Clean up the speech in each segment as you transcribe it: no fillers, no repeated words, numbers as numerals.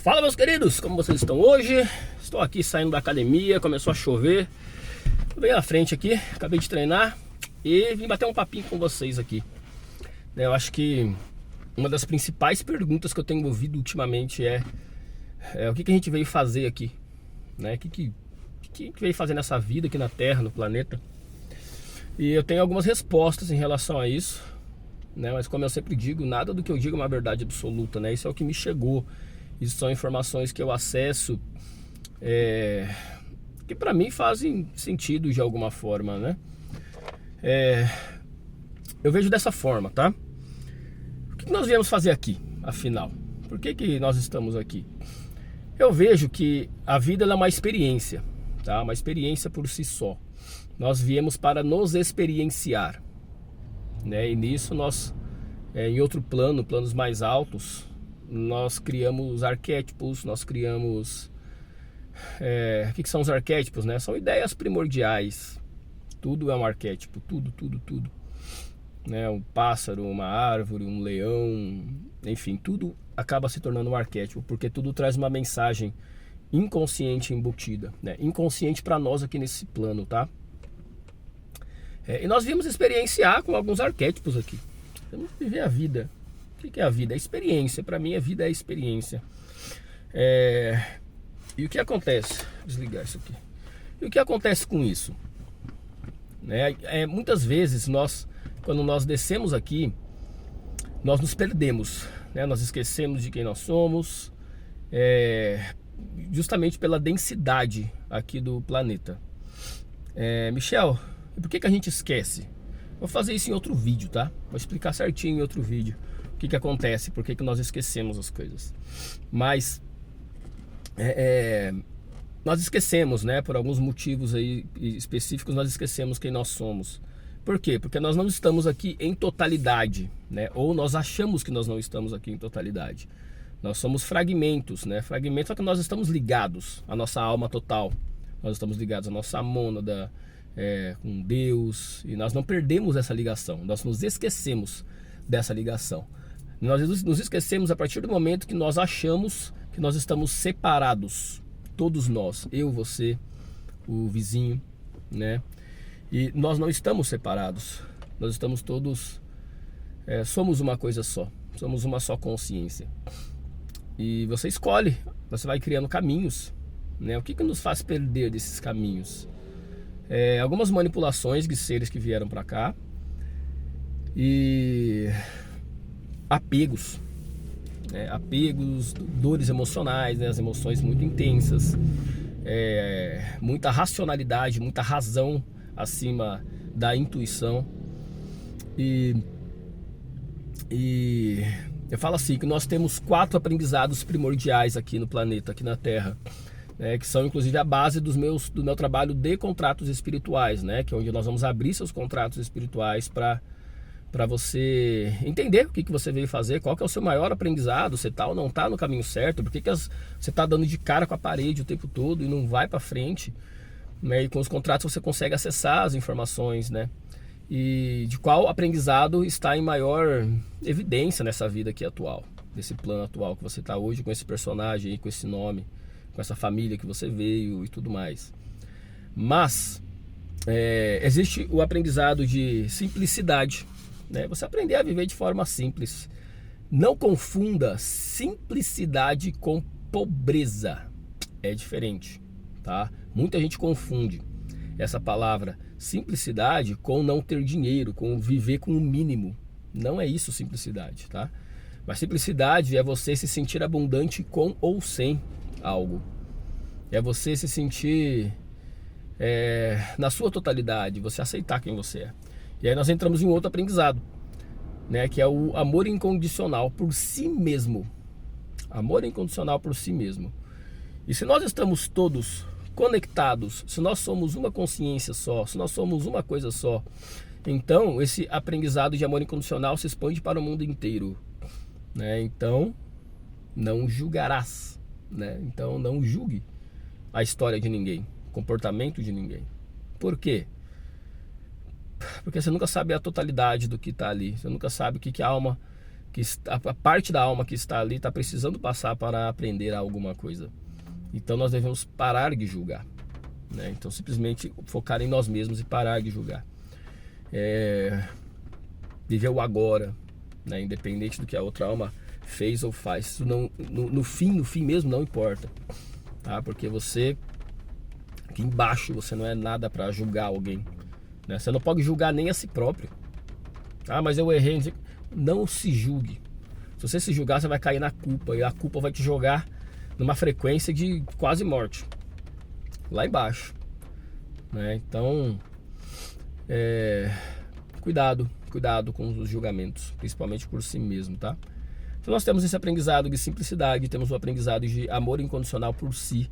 Fala, meus queridos, como vocês estão hoje? Estou aqui saindo da academia, começou a chover. Tô bem na frente aqui, acabei de treinar e vim bater um papinho com vocês aqui. Eu acho que uma das principais perguntas que eu tenho ouvido ultimamente é o que a gente veio fazer aqui, né? O que veio fazer nessa vida aqui na Terra, no planeta? E eu tenho algumas respostas em relação a isso, né? Mas como eu sempre digo, nada do que eu digo é uma verdade absoluta, né? Isso é o que me chegou. Isso são informações que eu acesso, que para mim fazem sentido de alguma forma, né? Eu vejo dessa forma, tá? O que nós viemos fazer aqui, afinal? Por que nós estamos aqui? Eu vejo que a vida ela é uma experiência, tá? Uma experiência por si só. Nós viemos para nos experienciar, né? E nisso nós, em outro plano, planos mais altos, nós criamos arquétipos, nós criamos... o que são os arquétipos, né? São ideias primordiais. Tudo é um arquétipo, tudo, né? Um pássaro, uma árvore, um leão, enfim, tudo acaba se tornando um arquétipo, porque tudo traz uma mensagem inconsciente embutida, né? Inconsciente para nós aqui nesse plano, tá? E nós viemos experienciar com alguns arquétipos aqui. Vamos viver a vida. O que é a vida? É experiência. Para mim a vida é experiência. E o que acontece? Vou desligar isso aqui. E o que acontece com isso? Muitas vezes quando nós descemos aqui, nós nos perdemos, né? Nós esquecemos de quem nós somos, justamente pela densidade aqui do planeta. Michel, por que a gente esquece? Vou fazer isso em outro vídeo, tá? Vou explicar certinho em outro vídeo o que acontece, por que nós esquecemos as coisas. Mas nós esquecemos, né? Por alguns motivos aí específicos, nós esquecemos quem nós somos. Por quê? Porque nós não estamos aqui em totalidade, né? Ou nós achamos que nós não estamos aqui em totalidade. Nós somos fragmentos, né? Fragmentos, só que nós estamos ligados à nossa alma total. Nós estamos ligados à nossa mônada, com Deus, e nós não perdemos essa ligação. Nós nos esquecemos dessa ligação. Nós nos esquecemos a partir do momento que nós achamos que nós estamos separados. Todos nós, eu, você, o vizinho, né? E nós não estamos separados. Nós estamos todos... somos uma coisa só. Somos uma só consciência. E você escolhe. Você vai criando caminhos, né? O que nos faz perder desses caminhos? Algumas manipulações de seres que vieram para cá. E... apegos, né? Apegos, dores emocionais, né? As emoções muito intensas, muita racionalidade, muita razão acima da intuição. E eu falo assim, que nós temos 4 aprendizados primordiais aqui no planeta, aqui na Terra, né? Que são inclusive a base do meu trabalho de contratos espirituais, né? Que é onde nós vamos abrir seus contratos espirituais para você entender o que você veio fazer, qual que é o seu maior aprendizado, você tá ou não tá no caminho certo, por que você tá dando de cara com a parede o tempo todo e não vai para frente, né? E com os contratos você consegue acessar as informações, né? E de qual aprendizado está em maior evidência nessa vida aqui atual, nesse plano atual que você tá hoje, com esse personagem aí, com esse nome, com essa família que você veio e tudo mais. Mas existe o aprendizado de simplicidade, né? Você aprender a viver de forma simples. Não confunda simplicidade com pobreza. É diferente, tá? Muita gente confunde essa palavra simplicidade com não ter dinheiro, com viver com o mínimo. Não é isso simplicidade, tá? Mas simplicidade é você se sentir abundante com ou sem algo. É você se sentir na sua totalidade, você aceitar quem você é. E aí nós entramos em outro aprendizado, né? Que é o amor incondicional por si mesmo. Amor incondicional por si mesmo. E se nós estamos todos conectados, se nós somos uma consciência só, se nós somos uma coisa só, então esse aprendizado de amor incondicional se expande para o mundo inteiro, né? Então não julgarás, né? Então não julgue a história de ninguém, o comportamento de ninguém. Por quê? Porque você nunca sabe a totalidade do que está ali. Você nunca sabe o que a alma a parte da alma que está ali está precisando passar para aprender alguma coisa. Então nós devemos parar de julgar, né? Então simplesmente focar em nós mesmos e parar de julgar. Viver o agora, né? Independente do que a outra alma fez ou faz. Isso não, no fim mesmo não importa, tá? Porque você, aqui embaixo, você não é nada para julgar alguém, né? Você não pode julgar nem a si próprio. Ah, mas eu errei. Não se julgue. Se você se julgar, você vai cair na culpa, e a culpa vai te jogar numa frequência de quase morte lá embaixo, né? Então cuidado com os julgamentos, principalmente por si mesmo, tá? Então nós temos esse aprendizado de simplicidade, temos um aprendizado de amor incondicional por si,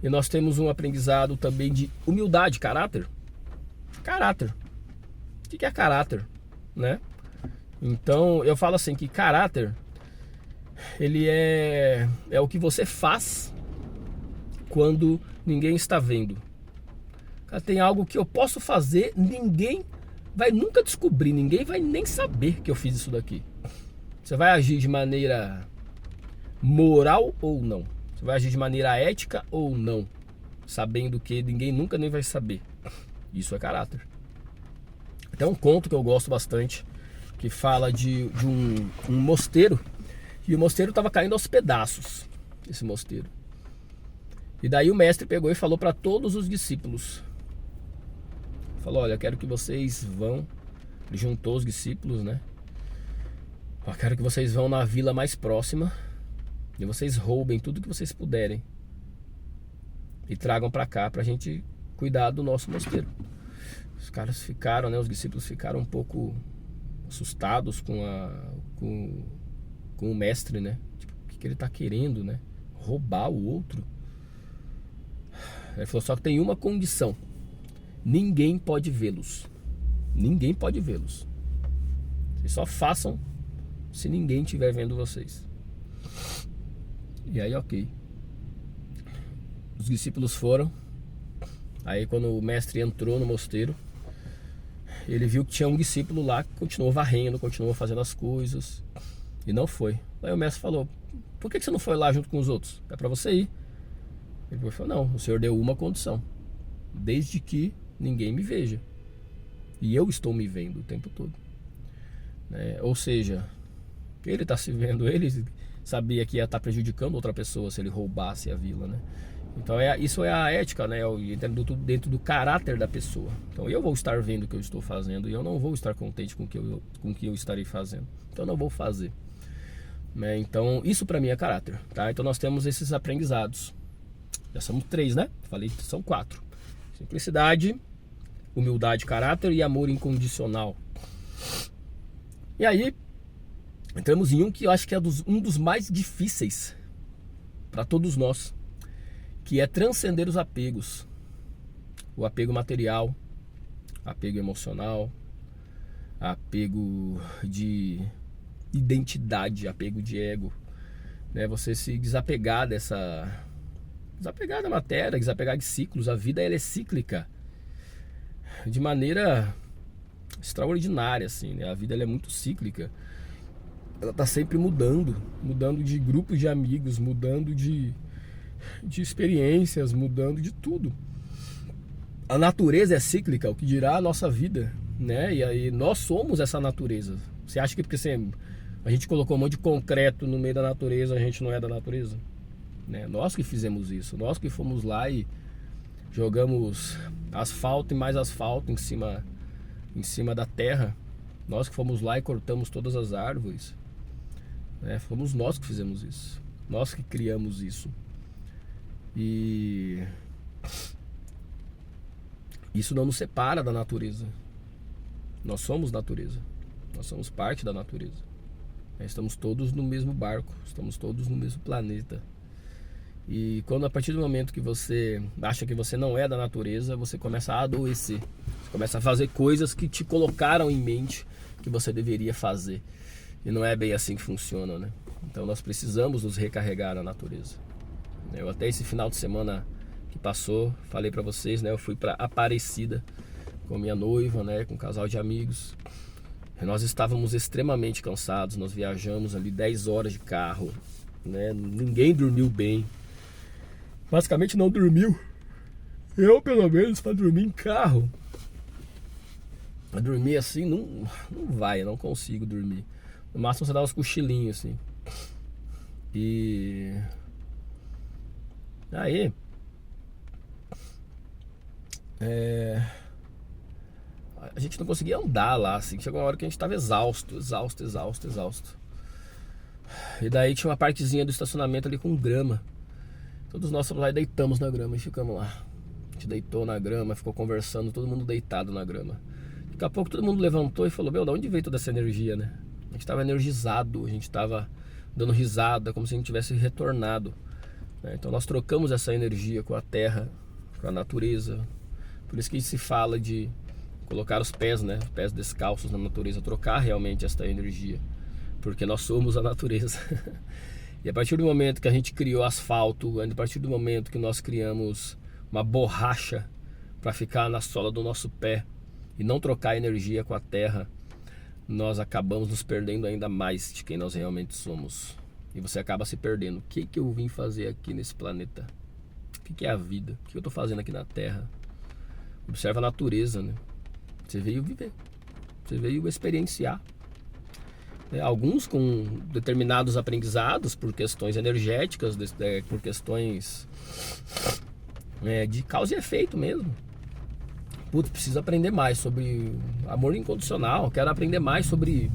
e nós temos um aprendizado também de humildade, caráter. O que é caráter, né? Então eu falo assim que caráter, ele é o que você faz quando ninguém está vendo. Tem algo que eu posso fazer, ninguém vai nunca descobrir, ninguém vai nem saber que eu fiz isso daqui. Você vai agir de maneira moral ou não? Você vai agir de maneira ética ou não? Sabendo que ninguém nunca nem vai saber. Isso é caráter. Tem um conto que eu gosto bastante, que fala de um mosteiro, e o mosteiro estava caindo aos pedaços, esse mosteiro. E daí o mestre pegou e falou para todos os discípulos, falou: olha, eu quero que vocês vão, ele juntou os discípulos, né? Eu quero que vocês vão na vila mais próxima e vocês roubem tudo que vocês puderem e tragam para cá pra gente cuidar do nosso mosteiro. Os caras ficaram, né? Os discípulos ficaram um pouco assustados com o mestre, né? Tipo, o que ele tá querendo, né? Roubar o outro. Ele falou: só que tem uma condição: ninguém pode vê-los. Ninguém pode vê-los. Vocês só façam se ninguém estiver vendo vocês. E aí, ok. Os discípulos foram. Aí quando o mestre entrou no mosteiro, ele viu que tinha um discípulo lá que continuou varrendo, continuou fazendo as coisas, e não foi. Aí o mestre falou: por que você não foi lá junto com os outros? É para você ir. Ele falou: não, o senhor deu uma condição: desde que ninguém me veja. E eu estou me vendo o tempo todo, né? Ou seja, ele está se vendo, ele sabia que ia estar prejudicando outra pessoa se ele roubasse a vila, né? Então isso é a ética, né? Dentro do caráter da pessoa. Então eu vou estar vendo o que eu estou fazendo e eu não vou estar contente com o que eu estarei fazendo. Então eu não vou fazer, né? Então isso para mim é caráter, tá? Então nós temos esses aprendizados. Já somos 3, né? Falei que são 4: simplicidade, humildade, caráter e amor incondicional. E aí entramos em um que eu acho que é um dos mais difíceis para todos nós, que é transcender os apegos. O apego material, apego emocional, apego de identidade, apego de ego, né? Você se desapegar desapegar da matéria, desapegar de ciclos. A vida, ela é cíclica de maneira extraordinária, assim, né? A vida, ela é muito cíclica. Ela está sempre mudando de grupos de amigos, mudando de experiências, mudando de tudo. A natureza é cíclica, o que dirá a nossa vida, né? E aí nós somos essa natureza. Você acha que porque a gente colocou um monte de concreto no meio da natureza, a gente não é da natureza, né? Nós que fizemos isso, nós que fomos lá e jogamos asfalto e mais asfalto em cima da terra. Nós que fomos lá e cortamos todas as árvores, né? Fomos nós que fizemos isso, nós que criamos isso. E isso não nos separa da natureza. Nós somos natureza, nós somos parte da natureza. Estamos todos no mesmo barco, estamos todos no mesmo planeta. E quando, a partir do momento que você acha que você não é da natureza, você começa a adoecer. Você começa a fazer coisas que te colocaram em mente que você deveria fazer. E não é bem assim que funciona, né? Então nós precisamos nos recarregar na natureza. Eu até esse final de semana que passou, falei pra vocês, né? Eu fui pra Aparecida com minha noiva, né? Com um casal de amigos. Nós estávamos extremamente cansados, nós viajamos ali 10 horas de carro, né? Ninguém dormiu bem, basicamente não dormiu. Eu, pelo menos, para dormir em carro, pra dormir assim, não vai, eu não consigo dormir. No máximo você dá uns cochilinhos assim. E aí a gente não conseguia andar lá, assim. Chegou uma hora que a gente tava exausto. E daí tinha uma partezinha do estacionamento ali com grama. Todos nós fomos lá e deitamos na grama e ficamos lá. A gente deitou na grama, ficou conversando, todo mundo deitado na grama. Daqui a pouco todo mundo levantou e falou: meu, de onde veio toda essa energia, né? A gente tava energizado, a gente tava dando risada, como se a gente tivesse retornado, né? Então nós trocamos essa energia com a terra, com a natureza. Por isso que se fala de colocar os pés, né, os pés descalços na natureza, trocar realmente esta energia, porque nós somos a natureza. E a partir do momento que a gente criou asfalto, a partir do momento que nós criamos uma borracha para ficar na sola do nosso pé e não trocar energia com a terra, nós acabamos nos perdendo ainda mais de quem nós realmente somos. E você acaba se perdendo. O que eu vim fazer aqui nesse planeta? O que é a vida? O que eu estou fazendo aqui na terra? Observa a natureza, né? Você veio viver, você veio experienciar. Alguns com determinados aprendizados por questões energéticas, por questões de causa e efeito mesmo. Putz, preciso aprender mais sobre amor incondicional, quero aprender mais sobre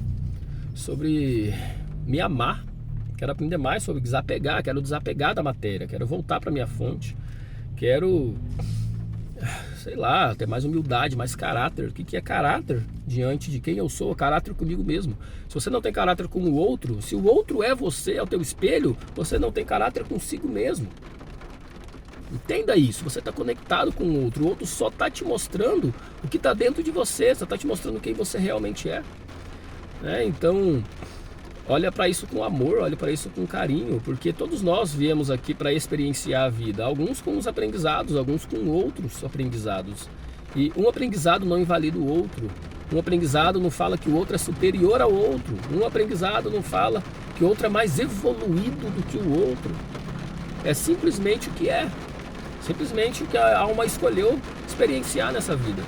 me amar, quero aprender mais sobre desapegar, quero desapegar da matéria, quero voltar para minha fonte, quero, sei lá, ter mais humildade, mais caráter. O que é caráter diante de quem eu sou? Caráter comigo mesmo. Se você não tem caráter com o outro, se o outro é você, é o teu espelho, você não tem caráter consigo mesmo. Entenda isso, você está conectado com o outro só está te mostrando o que está dentro de você, só está te mostrando quem você realmente é. Então, olha para isso com amor, olha para isso com carinho, porque todos nós viemos aqui para experienciar a vida, alguns com os aprendizados, alguns com outros aprendizados. E um aprendizado não invalida o outro, um aprendizado não fala que o outro é superior ao outro, um aprendizado não fala que o outro é mais evoluído do que o outro. É simplesmente o que é. Simplesmente o que a alma escolheu experienciar nessa vida,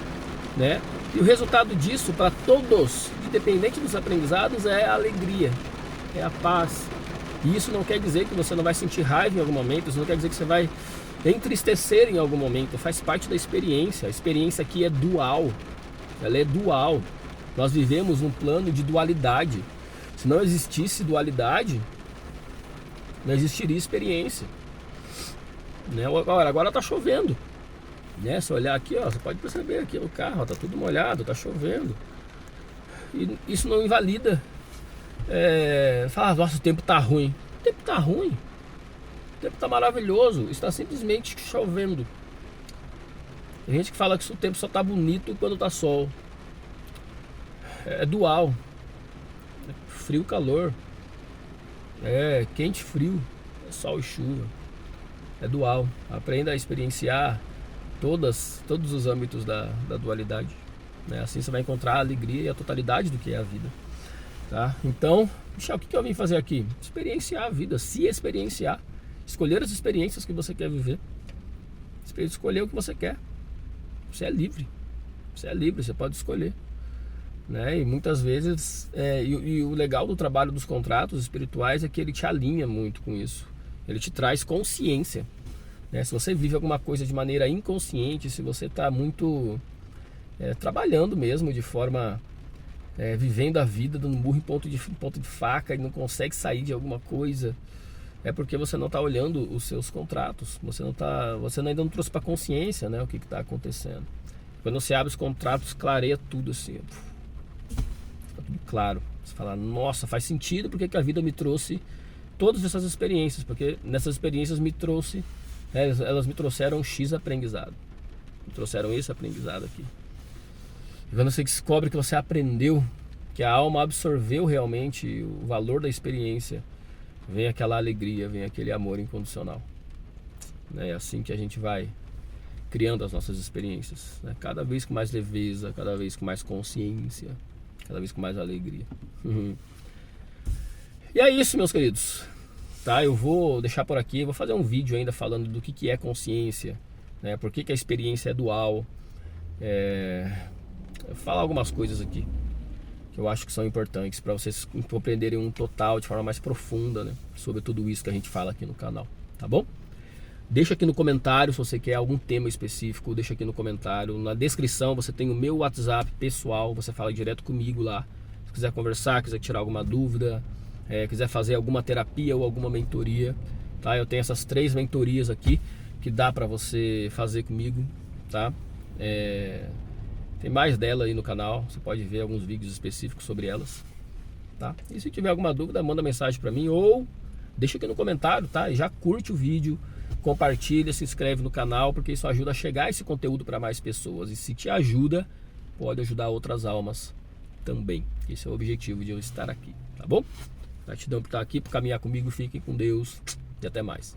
né? E o resultado disso para todos, independente dos aprendizados, é a alegria, é a paz. E isso não quer dizer que você não vai sentir raiva em algum momento, isso não quer dizer que você vai entristecer em algum momento, faz parte da experiência. A experiência aqui é dual, ela é dual. Nós vivemos um plano de dualidade. Se não existisse dualidade, não existiria experiência. Agora tá chovendo, né? Se olhar aqui, ó, você pode perceber aqui no carro, ó, tá tudo molhado, tá chovendo. E isso não invalida fala, nossa, o tempo tá ruim. O tempo tá ruim, o tempo tá maravilhoso, está simplesmente chovendo. Tem gente que fala que o tempo só tá bonito quando tá sol. É dual, frio, calor, quente, frio, é sol e chuva. É dual. Aprenda a experienciar todos os âmbitos da dualidade, né? Assim você vai encontrar a alegria e a totalidade do que é a vida, tá? Então, Michel, o que eu vim fazer aqui? Experienciar a vida, se experienciar, escolher as experiências que você quer viver, escolher o que você quer. Você é livre, você pode escolher, né? E muitas vezes e o legal do trabalho dos contratos espirituais é que ele te alinha muito com isso. Ele te traz consciência, né? Se você vive alguma coisa de maneira inconsciente, se você está muito trabalhando mesmo de forma vivendo a vida, dando murro em ponto de faca e não consegue sair de alguma coisa, é porque você não está olhando os seus contratos, você ainda não trouxe para consciência, né, o que está acontecendo. Quando você abre os contratos, clareia tudo assim, fica tudo claro. Você fala, nossa, faz sentido porque que a vida me trouxe todas essas experiências, porque nessas experiências elas me trouxeram X aprendizado, me trouxeram esse aprendizado aqui. E quando você descobre que você aprendeu, que a alma absorveu realmente o valor da experiência, vem aquela alegria, vem aquele amor incondicional, né? É assim que a gente vai criando as nossas experiências, né? Cada vez com mais leveza, cada vez com mais consciência, cada vez com mais alegria. E é isso, meus queridos, tá? Eu vou deixar por aqui, vou fazer um vídeo ainda falando do que é consciência, né? Por que a experiência é dual, falar algumas coisas aqui que eu acho que são importantes para vocês compreenderem um total de forma mais profunda, né? Sobre tudo isso que a gente fala aqui no canal, tá bom? Deixa aqui no comentário se você quer algum tema específico, deixa aqui no comentário. Na descrição você tem o meu WhatsApp pessoal, você fala direto comigo lá. Se quiser conversar, quiser tirar alguma dúvida, quiser fazer alguma terapia ou alguma mentoria, tá? Eu tenho essas 3 mentorias aqui que dá para você fazer comigo, tá? Tem mais dela aí no canal, você pode ver alguns vídeos específicos sobre elas, tá? E se tiver alguma dúvida, manda mensagem para mim ou deixa aqui no comentário, tá? E já curte o vídeo, compartilha, se inscreve no canal, porque isso ajuda a chegar esse conteúdo para mais pessoas. E se te ajuda, pode ajudar outras almas também. Esse é o objetivo de eu estar aqui, tá bom? Gratidão por estar aqui, por caminhar comigo. Fiquem com Deus e até mais.